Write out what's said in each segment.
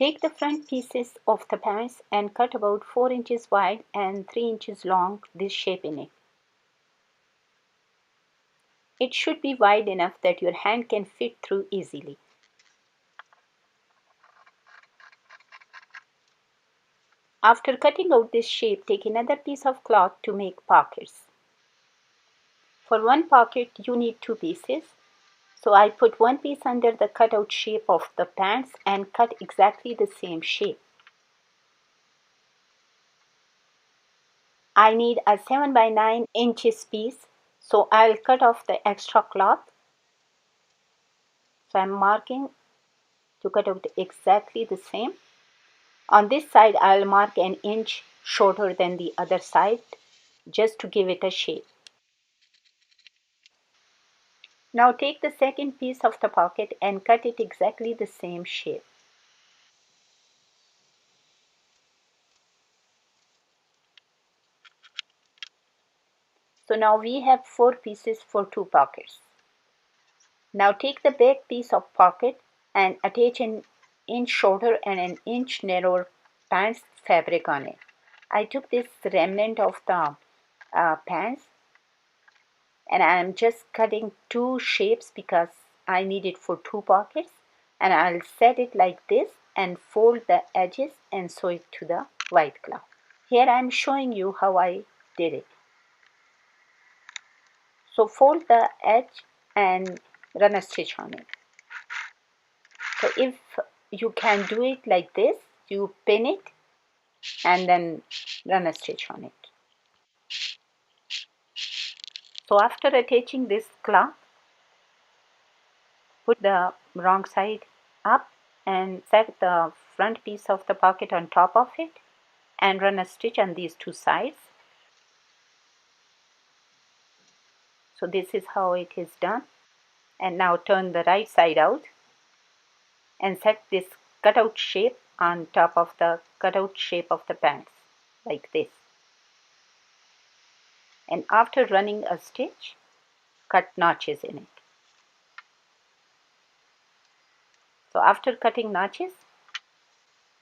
Take the front pieces of the pants and cut about 4 inches wide and 3 inches long this shape in it. It should be wide enough that your hand can fit through easily. After cutting out this shape, take another piece of cloth to make pockets. For one pocket, you need 2 pieces. So I put one piece under the cutout shape of the pants and cut exactly the same shape. I need a 7 by 9 inches piece, so I'll cut off the extra cloth. So I'm marking to cut out exactly the same. On this side, I'll mark an inch shorter than the other side, just to give it a shape. Now take the second piece of the pocket and cut it exactly the same shape. So now we have 4 pieces for 2 pockets. Now take the back piece of pocket and attach an inch shorter and an inch narrower pants fabric on it. I took this remnant of the pants and I am just cutting 2 shapes because I need it for 2 pockets, and I'll set it like this and fold the edges and sew it to the white cloth. Here I am showing you how I did it. So fold the edge and run a stitch on it. So if you can do it like this, you pin it and then run a stitch on it. So after attaching this cloth, put the wrong side up and set the front piece of the pocket on top of it and run a stitch on these 2 sides. So this is how it is done. And now turn the right side out and set this cutout shape on top of the cutout shape of the pants like this. And after running a stitch, cut notches in it. So after cutting notches,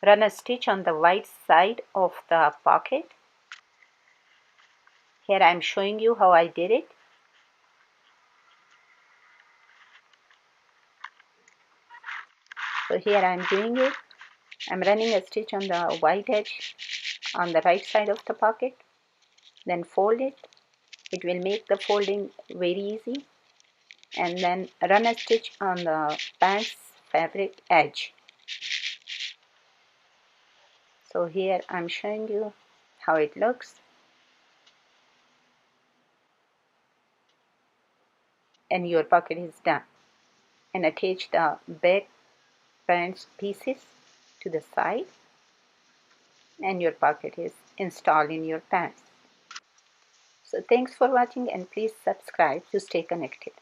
run a stitch on the right side of the pocket. Here I am showing you how I did it. So here I am doing it. I'm running a stitch on the white edge on the right side of the pocket, then fold it. It will make the folding very easy, and then run a stitch on the pants fabric edge. So here I'm showing you how it looks, and your pocket is done. And attach the back pants pieces to the side, and your pocket is installed in your pants. So thanks for watching, and please subscribe to stay connected.